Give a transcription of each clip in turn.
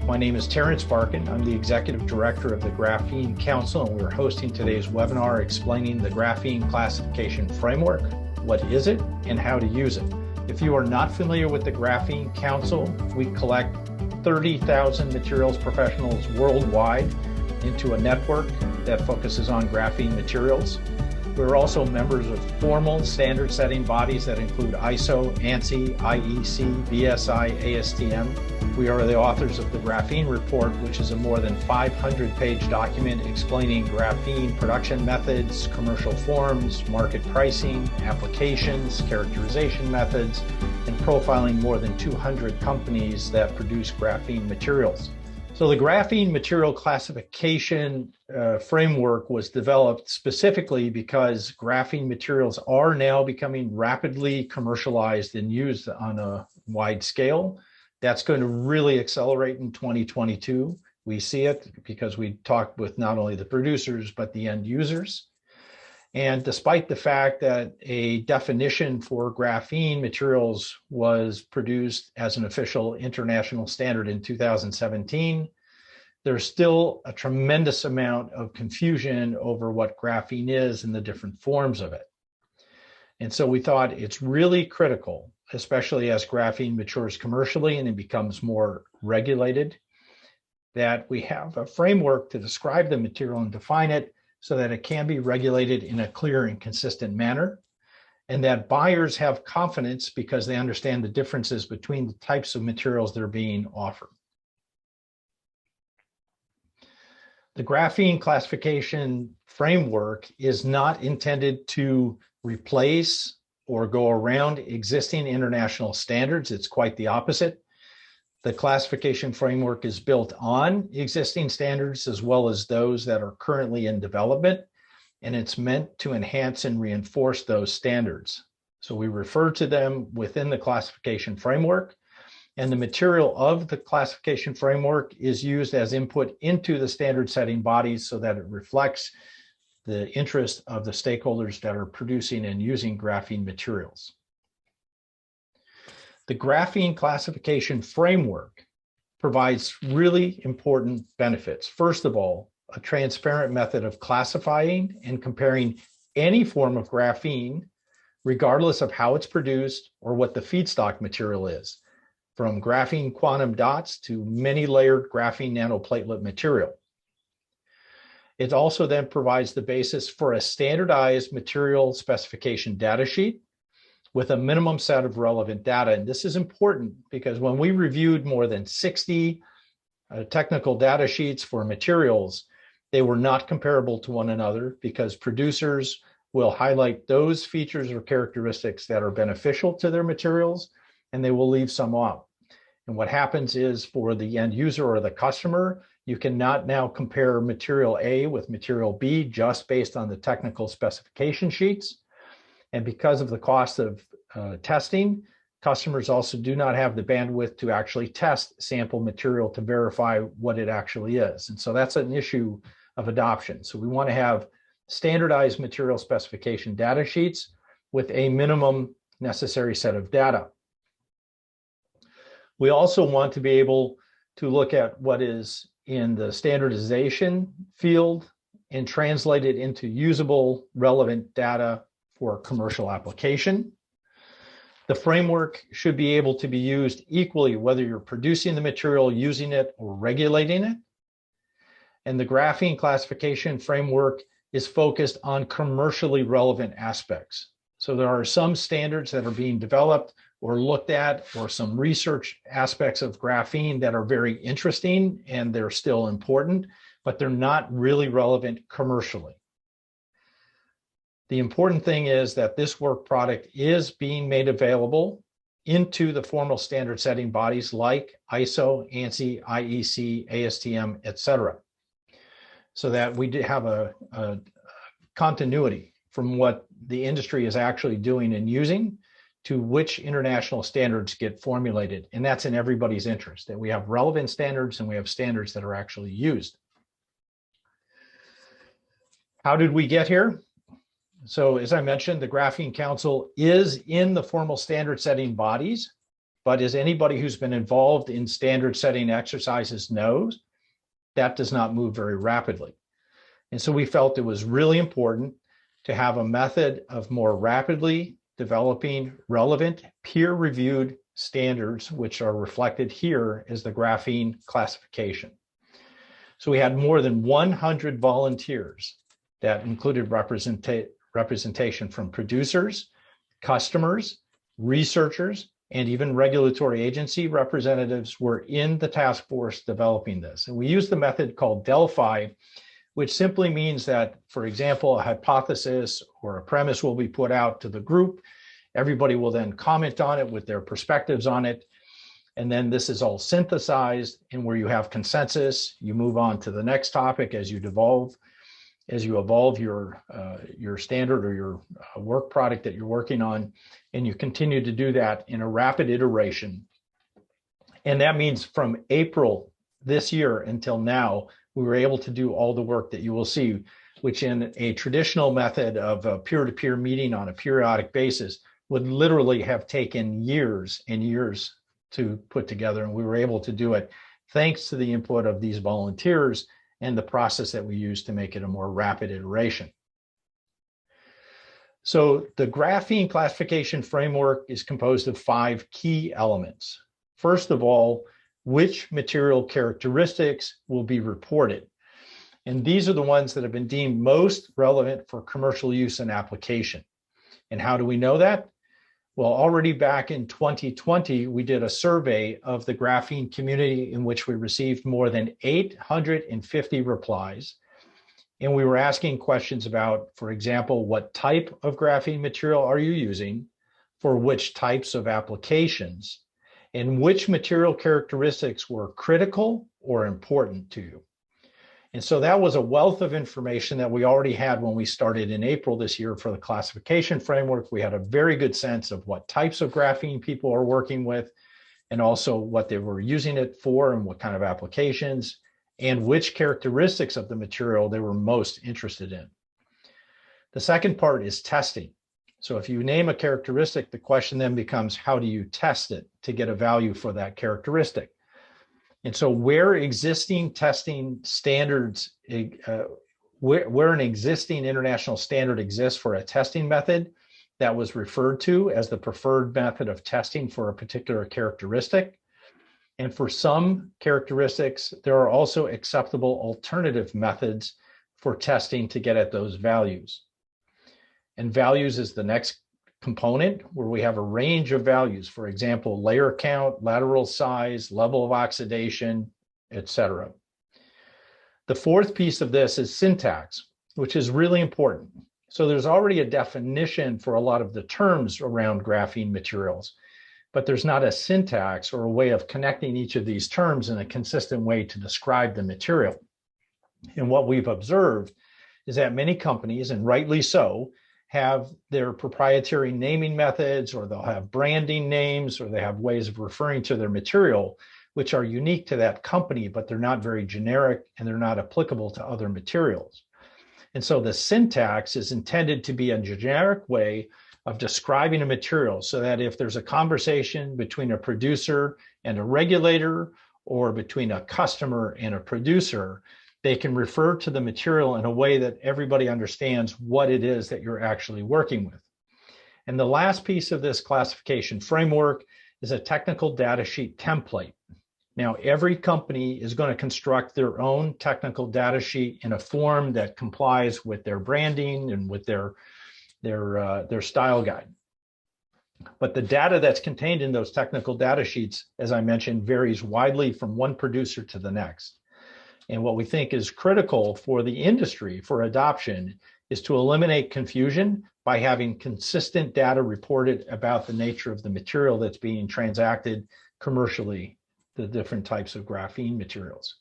My name is Terrence Barkin. I'm the Executive Director of the Graphene Council, and we're hosting today's webinar explaining the Graphene Classification Framework. What is it and how to use it? If you are not familiar with the Graphene Council, we collect 30,000 materials professionals worldwide into a network that focuses on graphene materials. We're also members of formal standard-setting bodies that include ISO, ANSI, IEC, BSI, ASTM. We are the authors of the Graphene Report, which is a more than 500-page document explaining graphene production methods, commercial forms, market pricing, applications, characterization methods, and profiling more than 200 companies that produce graphene materials. So the Graphene Material Classification Framework was developed specifically because graphene materials are now becoming rapidly commercialized and used on a wide scale. That's going to really accelerate in 2022. We see it because we talked with not only the producers, but the end users. And despite the fact that a definition for graphene materials was produced as an official international standard in 2017, there's still a tremendous amount of confusion over what graphene is and the different forms of it. And so we thought it's really critical, especially as graphene matures commercially and it becomes more regulated, that we have a framework to describe the material and define it so that it can be regulated in a clear and consistent manner, and that buyers have confidence because they understand the differences between the types of materials that are being offered. The Graphene Classification Framework is not intended to replace or go around existing international standards. It's quite the opposite. The classification framework is built on existing standards as well as those that are currently in development, and it's meant to enhance and reinforce those standards. So we refer to them within the classification framework, and the material of the classification framework is used as input into the standard setting bodies so that it reflects the interest of the stakeholders that are producing and using graphene materials. The Graphene Classification Framework provides really important benefits. First of all, a transparent method of classifying and comparing any form of graphene, regardless of how it's produced or what the feedstock material is, from graphene quantum dots to many layered graphene nanoplatelet material. It also then provides the basis for a standardized material specification data sheet with a minimum set of relevant data. And this is important because when we reviewed more than 60 technical data sheets for materials, they were not comparable to one another because producers will highlight those features or characteristics that are beneficial to their materials, and they will leave some off. And what happens is for the end user or the customer, you cannot now compare material A with material B just based on the technical specification sheets. And because of the cost of testing, customers also do not have the bandwidth to actually test sample material to verify what it actually is. And so that's an issue of adoption. So we want to have standardized material specification data sheets with a minimum necessary set of data. We also want to be able to look at what is in the standardization field and translate it into usable, relevant data for commercial application. The framework should be able to be used equally whether you're producing the material, using it, or regulating it. And the Graphene Classification Framework is focused on commercially relevant aspects. So there are some standards that are being developed or looked at, or some research aspects of graphene that are very interesting and they're still important, but they're not really relevant commercially. The important thing is that this work product is being made available into the formal standard setting bodies like ISO, ANSI, IEC, ASTM, etc., so that we have a continuity from what the industry is actually doing and using to which international standards get formulated. And that's in everybody's interest, that we have relevant standards and we have standards that are actually used. How did we get here? So as I mentioned, the Graphene Council is in the formal standard setting bodies. But as anybody who's been involved in standard setting exercises knows, that does not move very rapidly. And so we felt it was really important to have a method of more rapidly developing relevant peer-reviewed standards, which are reflected here as the graphene classification. So we had more than 100 volunteers that included representation from producers, customers, researchers, and even regulatory agency representatives were in the task force developing this. And we used the method called Delphi, which simply means that, for example, a hypothesis or a premise will be put out to the group. Everybody will then comment on it with their perspectives on it. And then this is all synthesized, and where you have consensus, you move on to the next topic as you evolve your standard or your work product that you're working on, and you continue to do that in a rapid iteration. And that means from April this year until now, we were able to do all the work that you will see, which in a traditional method of a peer-to-peer meeting on a periodic basis would literally have taken years and years to put together. And we were able to do it thanks to the input of these volunteers and the process that we use to make it a more rapid iteration. So the Graphene Classification Framework is composed of 5 key elements. First of all, which material characteristics will be reported? And these are the ones that have been deemed most relevant for commercial use and application. And how do we know that? Well, already back in 2020, we did a survey of the graphene community in which we received more than 850 replies. And we were asking questions about, for example, what type of graphene material are you using, for which types of applications, and which material characteristics were critical or important to you. And so that was a wealth of information that we already had when we started in April this year for the classification framework. We had a very good sense of what types of graphene people are working with, and also what they were using it for and what kind of applications, and which characteristics of the material they were most interested in. The second part is testing. So if you name a characteristic, the question then becomes, how do you test it to get a value for that characteristic? And so where existing testing standards, where an existing international standard exists for a testing method that was referred to as the preferred method of testing for a particular characteristic. And for some characteristics, there are also acceptable alternative methods for testing to get at those values. And values is the next component, where we have a range of values, for example, layer count, lateral size, level of oxidation, etc. The fourth piece of this is syntax, which is really important. So there's already a definition for a lot of the terms around graphene materials, but there's not a syntax or a way of connecting each of these terms in a consistent way to describe the material. And what we've observed is that many companies, and rightly so, have their proprietary naming methods, or they'll have branding names, or they have ways of referring to their material, which are unique to that company, but they're not very generic and they're not applicable to other materials. And so the syntax is intended to be a generic way of describing a material, so that if there's a conversation between a producer and a regulator, or between a customer and a producer, they can refer to the material in a way that everybody understands what it is that you're actually working with. And the last piece of this classification framework is a technical data sheet template. Now, every company is going to construct their own technical data sheet in a form that complies with their branding and with their style guide. But the data that's contained in those technical data sheets, as I mentioned, varies widely from one producer to the next. And what we think is critical for the industry for adoption is to eliminate confusion by having consistent data reported about the nature of the material that's being transacted commercially, the different types of graphene materials.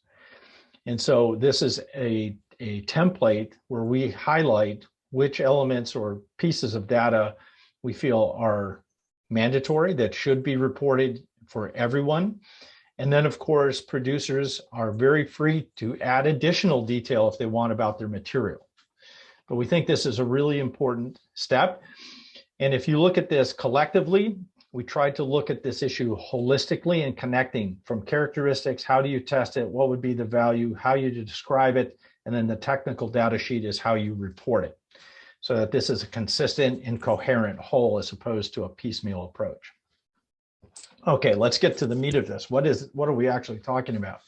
And so this is a template where we highlight which elements or pieces of data we feel are mandatory, that should be reported for everyone. And then, of course, producers are very free to add additional detail if they want about their material. But we think this is a really important step. And if you look at this collectively, we tried to look at this issue holistically and connecting from characteristics, how do you test it, what would be the value, how you describe it, and then the technical data sheet is how you report it, so that this is a consistent and coherent whole as opposed to a piecemeal approach. Okay, let's get to the meat of this. What are we actually talking about?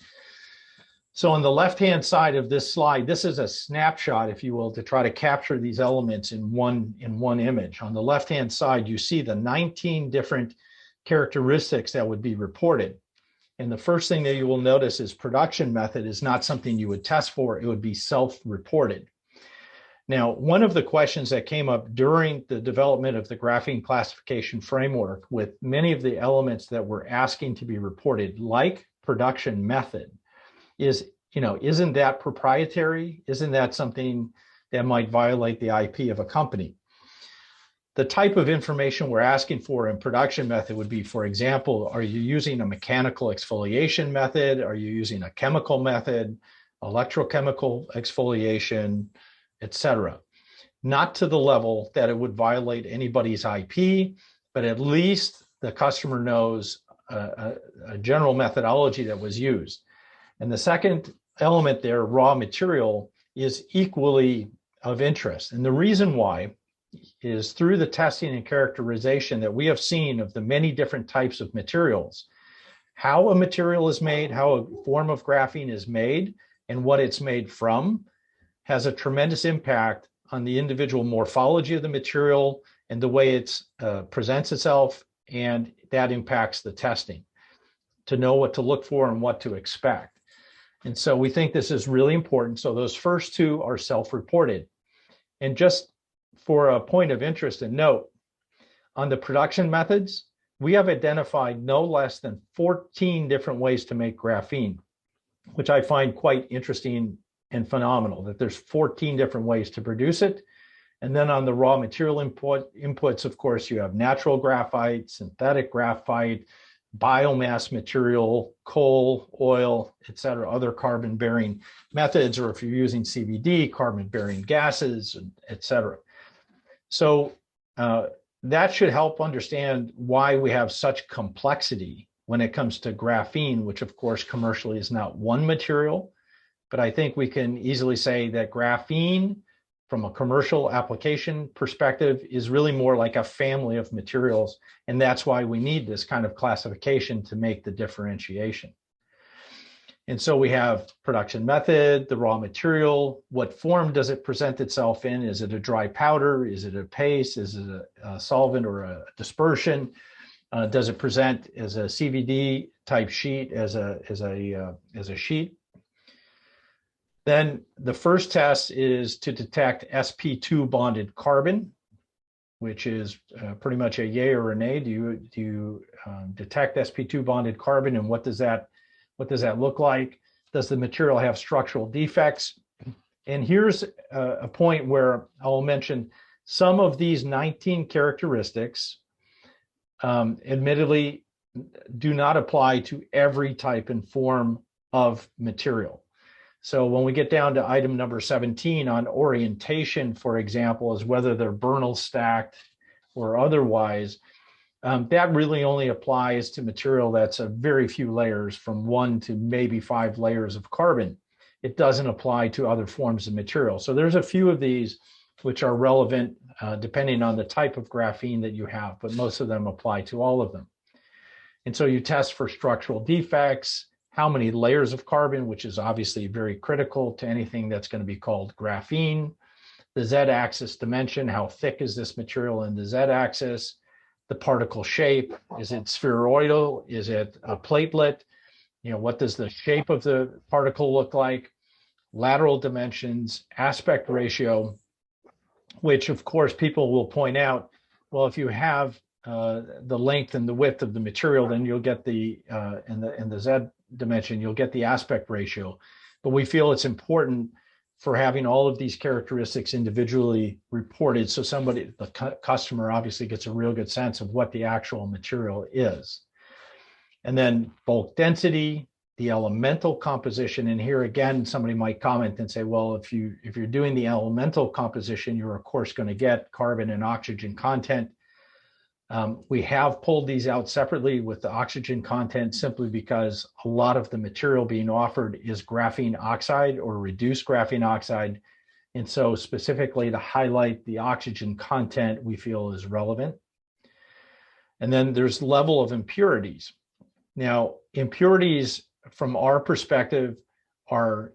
So on the left-hand side of this slide, this is a snapshot, if you will, to try to capture these elements in one image. On the left-hand side, you see the 19 different characteristics that would be reported. And the first thing that you will notice is production method is not something you would test for. It would be self-reported. Now, one of the questions that came up during the development of the Graphene Classification Framework with many of the elements that we're asking to be reported, like production method, is, isn't that proprietary? Isn't that something that might violate the IP of a company? The type of information we're asking for in production method would be, for example, are you using a mechanical exfoliation method? Are you using a chemical method, electrochemical exfoliation, etc.? Not to the level that it would violate anybody's IP, but at least the customer knows a general methodology that was used. And the second element there, raw material, is equally of interest. And the reason why is through the testing and characterization that we have seen of the many different types of materials, how a material is made, how a form of graphene is made, and what it's made from has a tremendous impact on the individual morphology of the material and the way it presents itself, and that impacts the testing to know what to look for and what to expect. And so we think this is really important. So those first two are self-reported. And just for a point of interest and note, on the production methods, we have identified no less than 14 different ways to make graphene, which I find quite interesting and phenomenal, that there's 14 different ways to produce it. And then on the raw material inputs, of course, you have natural graphite, synthetic graphite, biomass material, coal, oil, etc., other carbon-bearing methods, or if you're using CVD, carbon-bearing gases, etc. So that should help understand why we have such complexity when it comes to graphene, which of course commercially is not one material, but I think we can easily say that graphene from a commercial application perspective is really more like a family of materials. And that's why we need this kind of classification to make the differentiation. And so we have production method, the raw material, what form does it present itself in? Is it a dry powder? Is it a paste? Is it a solvent or a dispersion? Does it present as a CVD type sheet, as a sheet? Then the first test is to detect sp2 bonded carbon, which is pretty much a yay or a nay. Do you detect sp2 bonded carbon, and what does that look like? Does the material have structural defects? And here's a point where I'll mention some of these 19 characteristics admittedly do not apply to every type and form of material. So when we get down to item number 17 on orientation, for example, is whether they're Bernal stacked or otherwise, that really only applies to material that's a very few layers, from 1 to maybe 5 layers of carbon. It doesn't apply to other forms of material. So there's a few of these which are relevant depending on the type of graphene that you have, but most of them apply to all of them. And so you test for structural defects, how many layers of carbon, which is obviously very critical to anything that's going to be called graphene, the z-axis dimension, how thick is this material in the z-axis, the particle shape, is it spheroidal, is it a platelet, what does the shape of the particle look like, lateral dimensions, aspect ratio, which of course people will point out, well, if you have the length and the width of the material, then you'll get the in the Z dimension, you'll get the aspect ratio. But we feel it's important for having all of these characteristics individually reported, so the customer obviously gets a real good sense of what the actual material is. And then bulk density, the elemental composition, and here again, somebody might comment and say, well, if you're doing the elemental composition, you're of course going to get carbon and oxygen content. We have pulled these out separately with the oxygen content simply because a lot of the material being offered is graphene oxide or reduced graphene oxide. And so specifically to highlight the oxygen content we feel is relevant. And then there's level of impurities. Now, impurities from our perspective are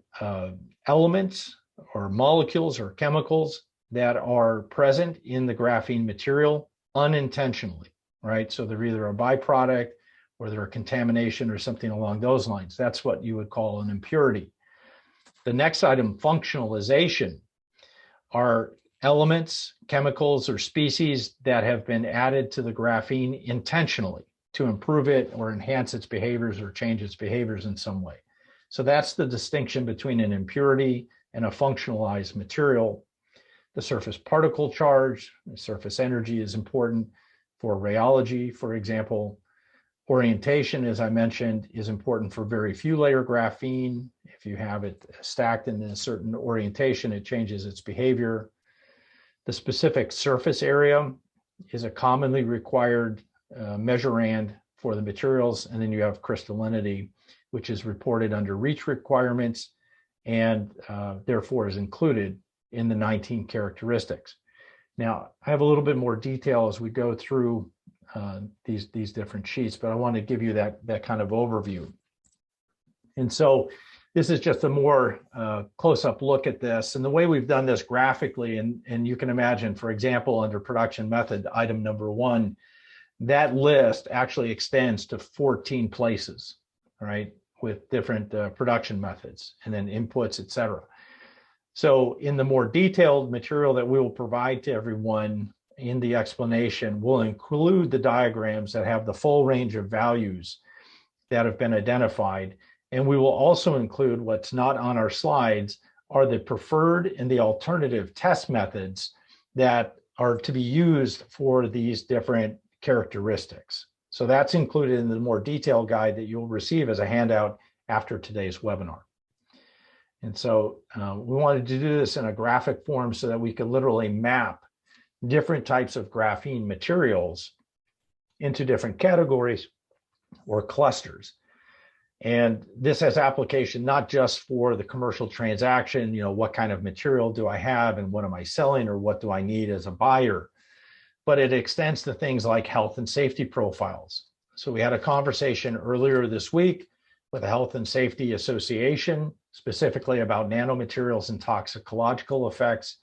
elements or molecules or chemicals that are present in the graphene material unintentionally, right? So they're either a byproduct or they're a contamination or something along those lines. That's what you would call an impurity. The next item, functionalization, are elements, chemicals, or species that have been added to the graphene intentionally to improve it or enhance its behaviors or change its behaviors in some way. So that's the distinction between an impurity and a functionalized material. The surface particle charge, the surface energy is important for rheology, for example. Orientation, as I mentioned, is important for very few layer graphene. If you have it stacked in a certain orientation, it changes its behavior. The specific surface area is a commonly required measurand for the materials. And then you have crystallinity, which is reported under REACH requirements and therefore is included in the 19 characteristics. Now, I have a little bit more detail as we go through these different sheets, but I want to give you that kind of overview. And so this is just a more close-up look at this. And the way we've done this graphically, and you can imagine, for example, under production method, item number 1, that list actually extends to 14 places, right, with different production methods and then inputs, et cetera. So in the more detailed material that we will provide to everyone in the explanation, we'll include the diagrams that have the full range of values that have been identified. And we will also include what's not on our slides are the preferred and the alternative test methods that are to be used for these different characteristics. So that's included in the more detailed guide that you'll receive as a handout after today's webinar. And so we wanted to do this in a graphic form so that we could literally map different types of graphene materials into different categories or clusters. And this has application not just for the commercial transaction, what kind of material do I have and what am I selling or what do I need as a buyer, but it extends to things like health and safety profiles. So we had a conversation earlier this week with the Health and Safety Association, specifically about nanomaterials and toxicological effects.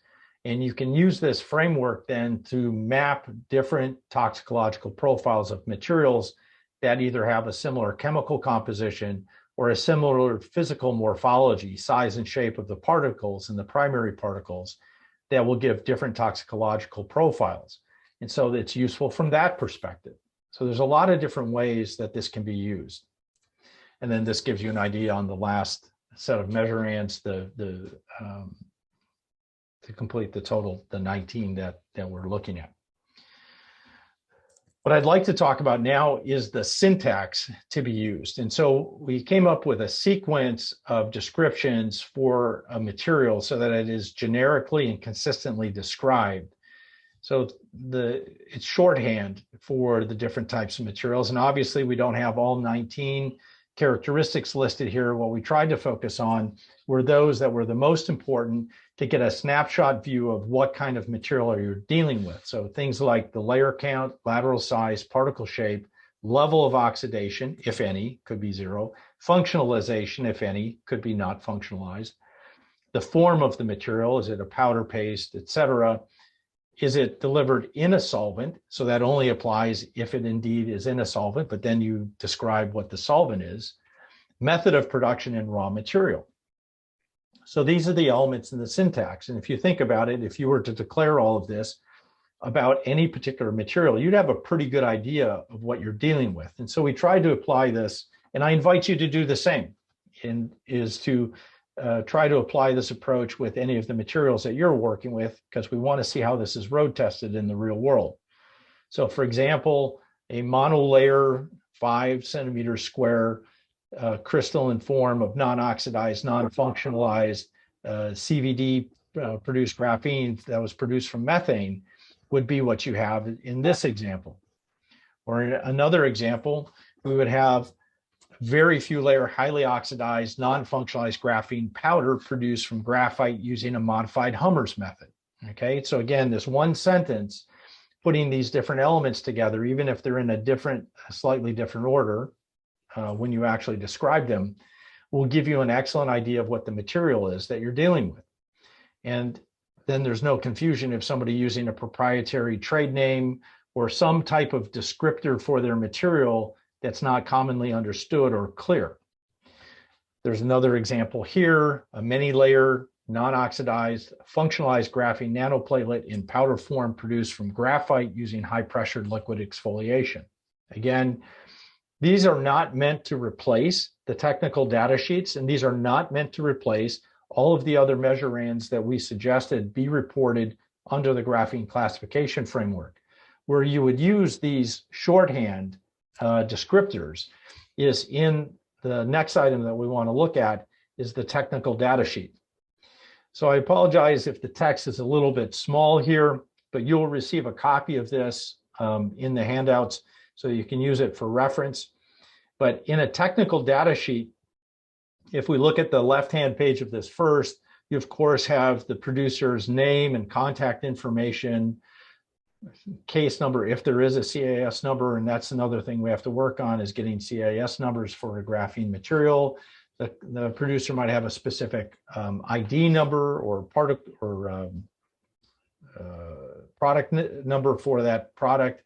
And you can use this framework then to map different toxicological profiles of materials that either have a similar chemical composition or a similar physical morphology, size and shape of the particles and the primary particles that will give different toxicological profiles. And so it's useful from that perspective. So there's a lot of different ways that this can be used. And then this gives you an idea on the last set of measurands, to complete the total, the 19 that we're looking at. What I'd like to talk about now is the syntax to be used. And so we came up with a sequence of descriptions for a material so that it is generically and consistently described. So it's shorthand for the different types of materials. And obviously we don't have all 19 characteristics listed here. What we tried to focus on were those that were the most important to get a snapshot view of what kind of material you're dealing with. So things like the layer count, lateral size, particle shape, level of oxidation, if any, could be 0, functionalization, if any, could be not functionalized, the form of the material, is it a powder paste, etc. Is it delivered in a solvent? So that only applies if it indeed is in a solvent, but then you describe what the solvent is. Method of production and raw material. So these are the elements in the syntax. And if you think about it, if you were to declare all of this about any particular material, you'd have a pretty good idea of what you're dealing with. And so we tried to apply this, and I invite you to do the same, and is to try to apply this approach with any of the materials that you're working with, because we want to see how this is road tested in the real world. So for example, a monolayer 5 centimeters square crystalline form of non-oxidized, non-functionalized CVD produced graphene that was produced from methane would be what you have in this example. Or in another example, we would have very few layer, highly oxidized, non-functionalized graphene powder produced from graphite using a modified Hummer's method. Okay, so again, this one sentence, putting these different elements together, even if they're in a slightly different order, when you actually describe them, will give you an excellent idea of what the material is that you're dealing with. And then there's no confusion if somebody using a proprietary trade name or some type of descriptor for their material that's not commonly understood or clear. There's another example here, a many-layer, non-oxidized, functionalized graphene nanoplatelet in powder form produced from graphite using high-pressured liquid exfoliation. Again, these are not meant to replace the technical data sheets, and these are not meant to replace all of the other measurands that we suggested be reported under the Graphene Classification Framework. Where you would use these shorthand descriptors is in the next item that we want to look at is the technical data sheet. So I apologize if the text is a little bit small here, but you'll receive a copy of this in the handouts so you can use it for reference. But in a technical data sheet, if we look at the left-hand page of this first, you of course have the producer's name and contact information, case number, if there is a CAS number, and that's another thing we have to work on is getting CAS numbers for a graphene material. The producer might have a specific ID number or product number for that product,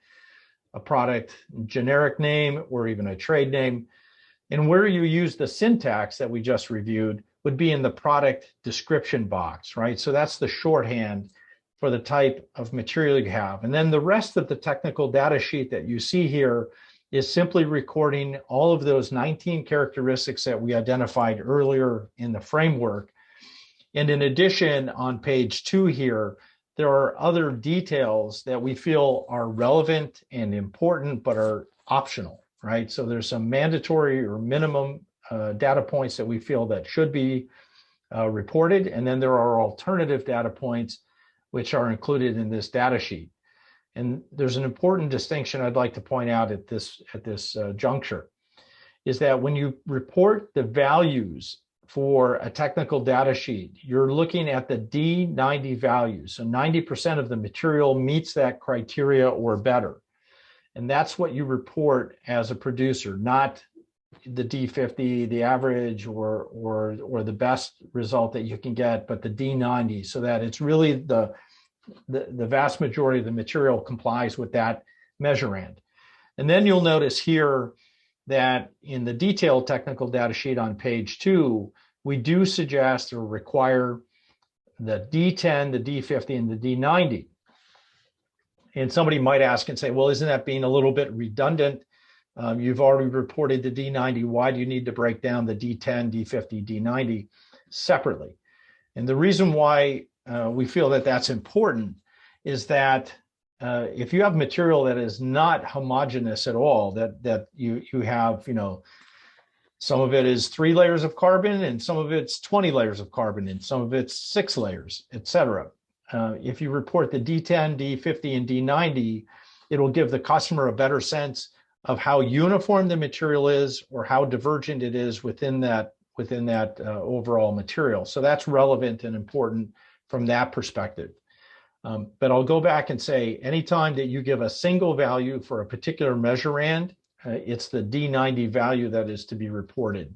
a product generic name, or even a trade name. And where you use the syntax that we just reviewed would be in the product description box, right? So that's the shorthand for the type of material you have. And then the rest of the technical data sheet that you see here is simply recording all of those 19 characteristics that we identified earlier in the framework. And in addition, on page 2 here, there are other details that we feel are relevant and important, but are optional, right? So there's some mandatory or minimum data points that we feel that should be reported. And then there are alternative data points which are included in this data sheet. And there's an important distinction I'd like to point out at this juncture, is that when you report the values for a technical data sheet, you're looking at the D90 values. So 90% of the material meets that criteria or better. And that's what you report as a producer, not the D50, the average, or the best result that you can get, but the D90, so that it's really the vast majority of the material complies with that measurand. And then you'll notice here that in the detailed technical data sheet on page 2, we do suggest or require the D10, the D50, and the D90. And somebody might ask and say, well, isn't that being a little bit redundant? You've already reported the D90. Why do you need to break down the D10, D50, D90 separately? And the reason why we feel that that's important is that if you have material that is not homogeneous at all, that you have, some of it is 3 layers of carbon and some of it's 20 layers of carbon and some of it's 6 layers, et cetera. If you report the D10, D50, and D90, it'll give the customer a better sense of how uniform the material is or how divergent it is within that overall material. So that's relevant and important from that perspective. But I'll go back and say, anytime that you give a single value for a particular measurand, it's the D90 value that is to be reported.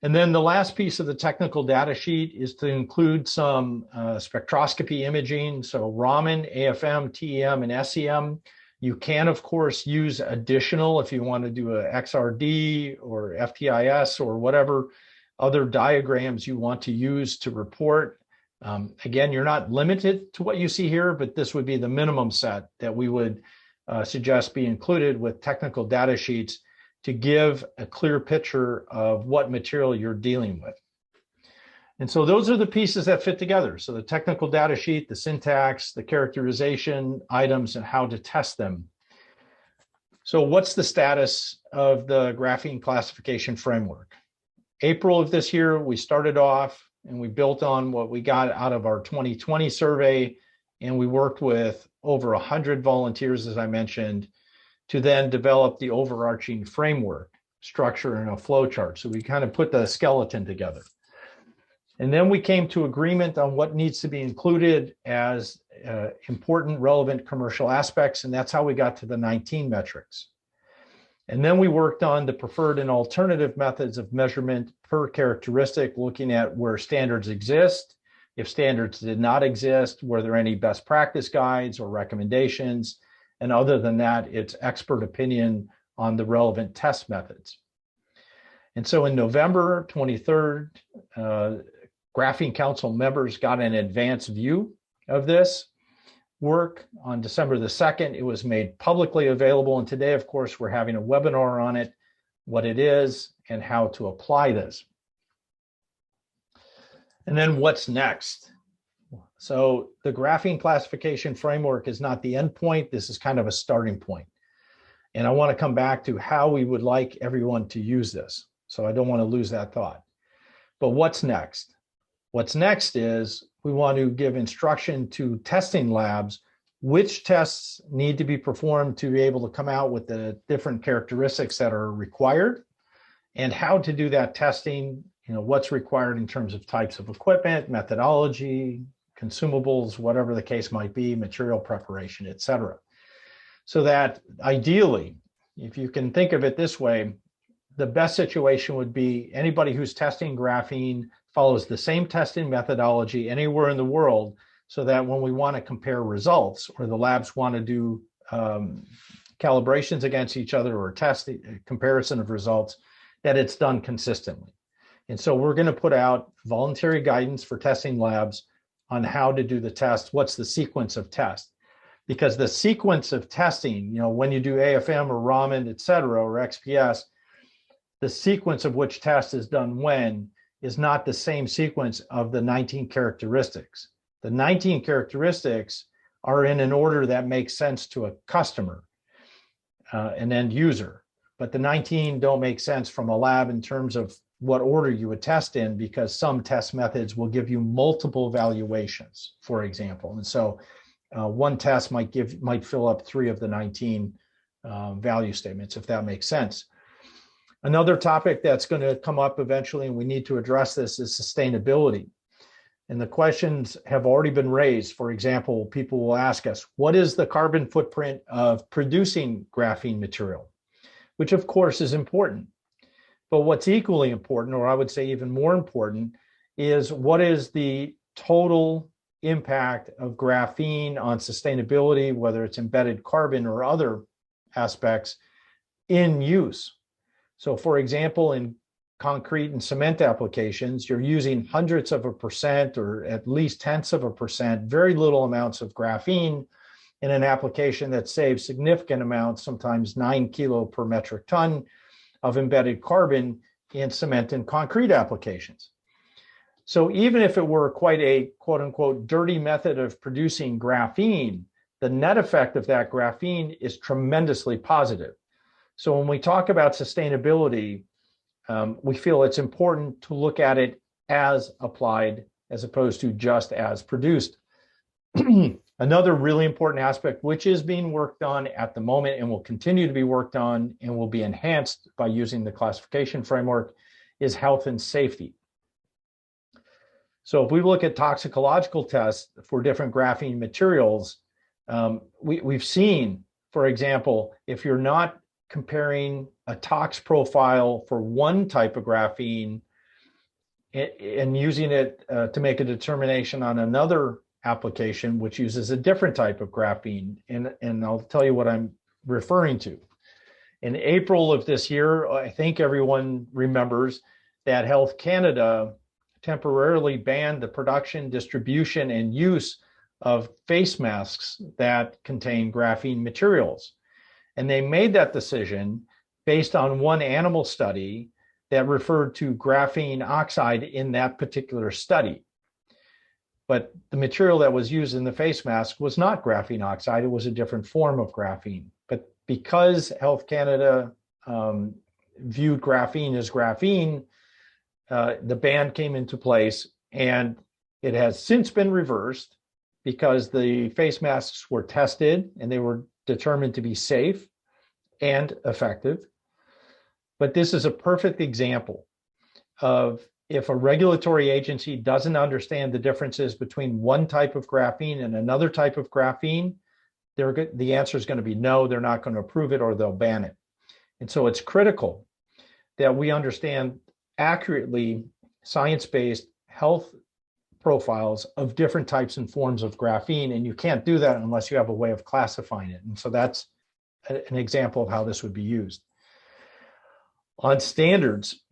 And then the last piece of the technical data sheet is to include some spectroscopy imaging, so Raman, AFM, TEM, and SEM. You can, of course, use additional if you want to do a XRD or FTIS or whatever other diagrams you want to use to report. Again, you're not limited to what you see here, but this would be the minimum set that we would suggest be included with technical data sheets to give a clear picture of what material you're dealing with. And so those are the pieces that fit together. So the technical data sheet, the syntax, the characterization items, and how to test them. So what's the status of the Graphene Classification Framework? April of this year, we started off and we built on what we got out of our 2020 survey, and we worked with over 100 volunteers, as I mentioned, to then develop the overarching framework, structure, and a flow chart. So we kind of put the skeleton together. And then we came to agreement on what needs to be included as important, relevant commercial aspects, and that's how we got to the 19 metrics. And then we worked on the preferred and alternative methods of measurement per characteristic, looking at where standards exist. If standards did not exist, were there any best practice guides or recommendations? And other than that, it's expert opinion on the relevant test methods. And so in November 23rd, Graphene Council members got an advanced view of this work. On December the 2nd, it was made publicly available. And today, of course, we're having a webinar on it, what it is, and how to apply this. And then what's next? So the Graphene Classification Framework is not the end point. This is kind of a starting point. And I want to come back to how we would like everyone to use this. So I don't want to lose that thought. But what's next? What's next is we want to give instruction to testing labs which tests need to be performed to be able to come out with the different characteristics that are required, and how to do that testing, what's required in terms of types of equipment, methodology, consumables, whatever the case might be, material preparation, et cetera. So that ideally, if you can think of it this way, the best situation would be anybody who's testing graphene follows the same testing methodology anywhere in the world, so that when we want to compare results, or the labs want to do calibrations against each other or test the comparison of results, that it's done consistently. And so we're going to put out voluntary guidance for testing labs on how to do the test, what's the sequence of test. Because the sequence of testing, when you do AFM or Raman, et cetera, or XPS, the sequence of which test is done when is not the same sequence of the 19 characteristics. The 19 characteristics are in an order that makes sense to a customer, an end user. But the 19 don't make sense from a lab in terms of what order you would test in, because some test methods will give you multiple valuations, for example. And so one test might fill up 3 of the 19 value statements, if that makes sense. Another topic that's going to come up eventually, and we need to address this, is sustainability. And the questions have already been raised. For example, people will ask us, what is the carbon footprint of producing graphene material? Which of course is important. But what's equally important, or I would say even more important, is what is the total impact of graphene on sustainability, whether it's embedded carbon or other aspects in use. So for example, in concrete and cement applications, you're using hundredths of a percent or at least tenths of a percent, very little amounts of graphene in an application that saves significant amounts, sometimes 9 kilo per metric ton of embedded carbon in cement and concrete applications. So even if it were quite a quote unquote dirty method of producing graphene, the net effect of that graphene is tremendously positive. So when we talk about sustainability, we feel it's important to look at it as applied as opposed to just as produced. Another really important aspect, which is being worked on at the moment and will continue to be worked on and will be enhanced by using the classification framework, is health and safety. So if we look at toxicological tests for different graphene materials, we've seen, for example, if you're not comparing a tox profile for one type of graphene and using it to make a determination on another application which uses a different type of graphene, and I'll tell you what I'm referring to. In April of this year, I think everyone remembers that Health Canada temporarily banned the production, distribution, and use of face masks that contain graphene materials. And they made that decision based on one animal study that referred to graphene oxide in that particular study. But the material that was used in the face mask was not graphene oxide, it was a different form of graphene. But because Health Canada viewed graphene as graphene, the ban came into place, and it has since been reversed because the face masks were tested and they were determined to be safe, and effective. But this is a perfect example of if a regulatory agency doesn't understand the differences between one type of graphene and another type of graphene, the answer is going to be no, they're not going to approve it or they'll ban it. And so it's critical that we understand accurately science-based health profiles of different types and forms of graphene, and you can't do that unless you have a way of classifying it. And so that's an example of how this would be used. On standards,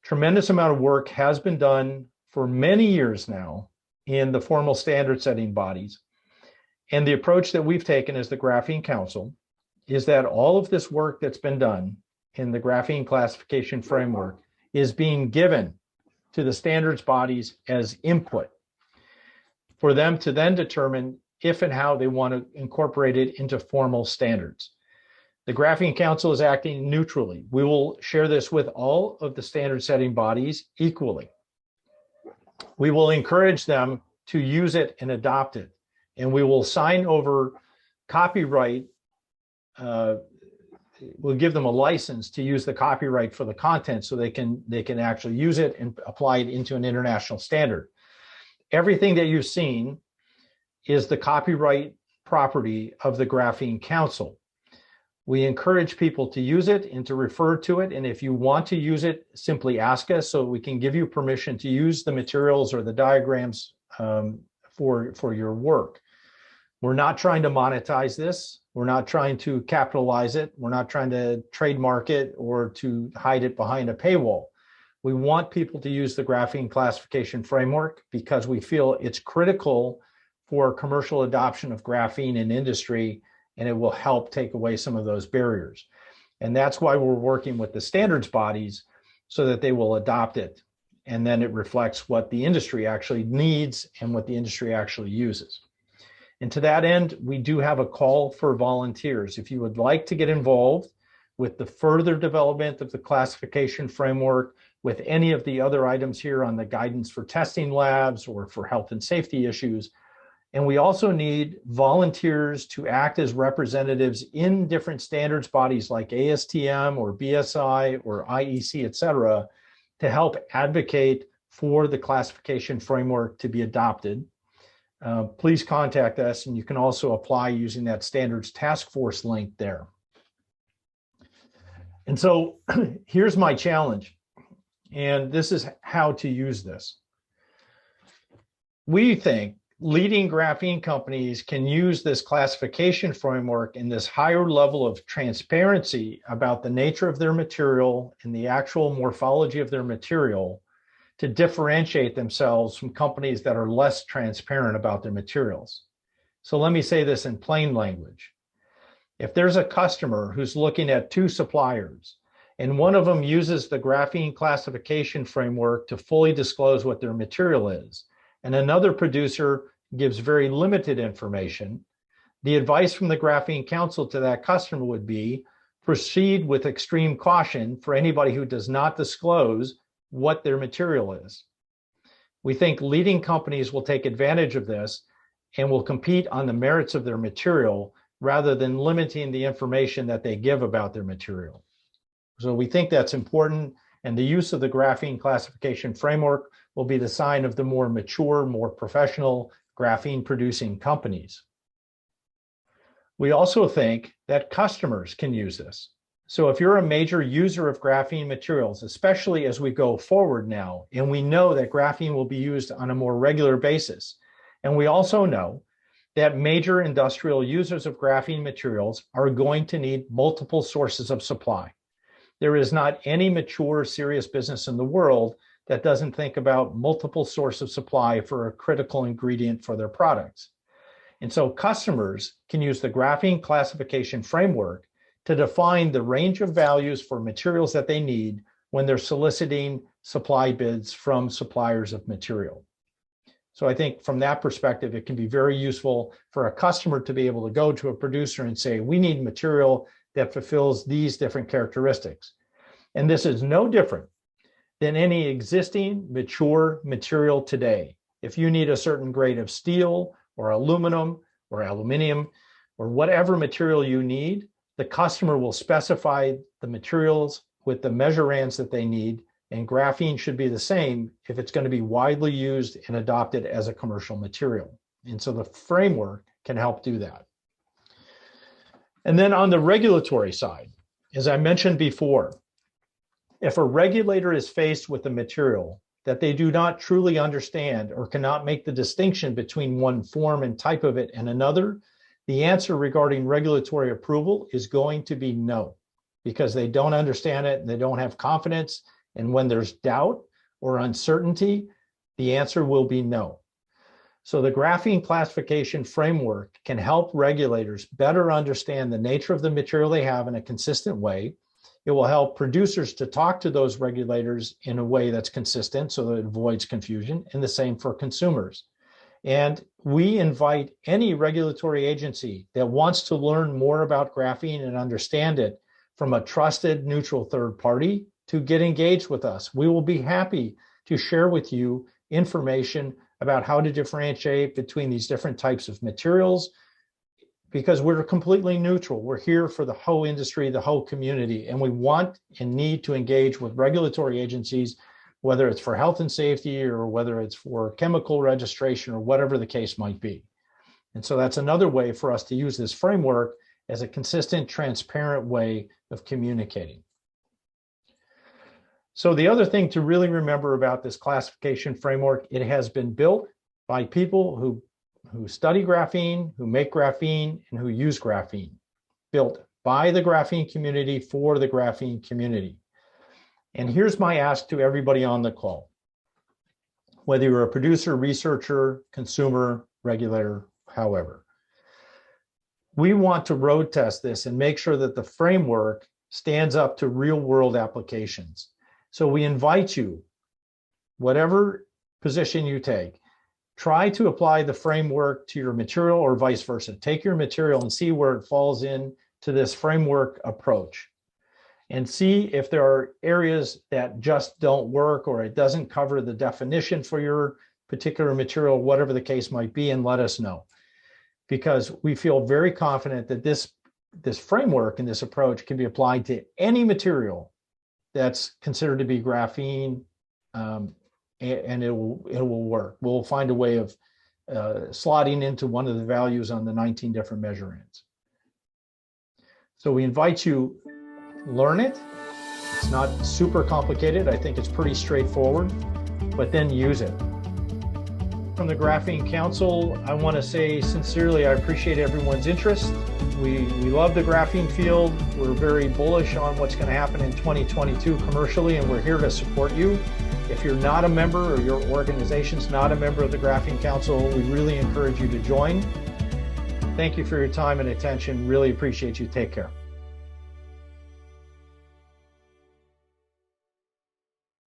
tremendous amount of work has been done for many years now in the formal standard setting bodies. And the approach that we've taken as the Graphene Council is that all of this work that's been done in the Graphene Classification Framework is being given to the standards bodies as input for them to then determine if and how they want to incorporate it into formal standards. The Graphene Council is acting neutrally. We will share this with all of the standard setting bodies equally. We will encourage them to use it and adopt it, and we will sign over copyright. We'll give them a license to use the copyright for the content so they can actually use it and apply it into an international standard. Everything that you've seen is the copyright property of the Graphene Council. We encourage people to use it and to refer to it. And if you want to use it, simply ask us so we can give you permission to use the materials or the diagrams for your work. We're not trying to monetize this. We're not trying to capitalize it. We're not trying to trademark it or to hide it behind a paywall. We want people to use the Graphene Classification Framework because we feel it's critical for commercial adoption of graphene in industry, and it will help take away some of those barriers. And that's why we're working with the standards bodies so that they will adopt it. And then it reflects what the industry actually needs and what the industry actually uses. And to that end, we do have a call for volunteers. If you would like to get involved with the further development of the classification framework, with any of the other items here on the guidance for testing labs or for health and safety issues, and we also need volunteers to act as representatives in different standards bodies like ASTM or BSI or IEC, et cetera, to help advocate for the classification framework to be adopted. Please contact us, and you can also apply using that standards task force link there. And so here's my challenge, and this is how to use this. We think leading graphene companies can use this classification framework and this higher level of transparency about the nature of their material and the actual morphology of their material to differentiate themselves from companies that are less transparent about their materials. So let me say this in plain language. If there's a customer who's looking at two suppliers and one of them uses the Graphene Classification Framework to fully disclose what their material is, and another producer gives very limited information, the advice from the Graphene Council to that customer would be proceed with extreme caution for anybody who does not disclose what their material is. We think leading companies will take advantage of this and will compete on the merits of their material rather than limiting the information that they give about their material. So we think that's important, and the use of the Graphene Classification Framework will be the sign of the more mature, more professional graphene producing companies. We also think that customers can use this. So if you're a major user of graphene materials, especially as we go forward now, and we know that graphene will be used on a more regular basis, and we also know that major industrial users of graphene materials are going to need multiple sources of supply. There is not any mature, serious business in the world that doesn't think about multiple sources of supply for a critical ingredient for their products. And so customers can use the Graphene Classification Framework to define the range of values for materials that they need when they're soliciting supply bids from suppliers of material. So I think from that perspective, it can be very useful for a customer to be able to go to a producer and say, we need material that fulfills these different characteristics. And this is no different than any existing mature material today. If you need a certain grade of steel or aluminum or aluminium or whatever material you need, The customer will specify the materials with the measurands that they need, and graphene should be the same if it's going to be widely used and adopted as a commercial material. And so the framework can help do that. And then on the regulatory side, as I mentioned before, if a regulator is faced with a material that they do not truly understand or cannot make the distinction between one form and type of it and another, the answer regarding regulatory approval is going to be no, because they don't understand it and they don't have confidence. And when there's doubt or uncertainty, the answer will be no. So the Graphene Classification Framework can help regulators better understand the nature of the material they have in a consistent way. It will help producers to talk to those regulators in a way that's consistent so that it avoids confusion, and the same for consumers. And we invite any regulatory agency that wants to learn more about graphene and understand it from a trusted, neutral third party to get engaged with us. We will be happy to share with you information about how to differentiate between these different types of materials, because we're completely neutral. We're here for the whole industry, the whole community, and we want and need to engage with regulatory agencies, whether it's for health and safety or whether it's for chemical registration or whatever the case might be. And so that's another way for us to use this framework as a consistent, transparent way of communicating. So the other thing to really remember about this classification framework, it has been built by people who study graphene, who make graphene, and who use graphene. Built by the graphene community for the graphene community. And here's my ask to everybody on the call. Whether you're a producer, researcher, consumer, regulator, however, we want to road test this and make sure that the framework stands up to real world applications. So we invite you, whatever position you take, try to apply the framework to your material or vice versa. Take your material and see where it falls in to this framework approach, and see if there are areas that just don't work or it doesn't cover the definition for your particular material, whatever the case might be, and let us know. Because we feel very confident that this framework and this approach can be applied to any material that's considered to be graphene, and it will work. We'll find a way of slotting into one of the values on the 19 different measurands. So we invite you, learn it. It's not super complicated. I think it's pretty straightforward, but then use it. From the Graphene Council, I want to say sincerely, I appreciate everyone's interest. We love the graphene field. We're very bullish on what's going to happen in 2022 commercially, and we're here to support you. If you're not a member or your organization's not a member of the Graphene Council, we really encourage you to join. Thank you for your time and attention. Really appreciate you. Take care.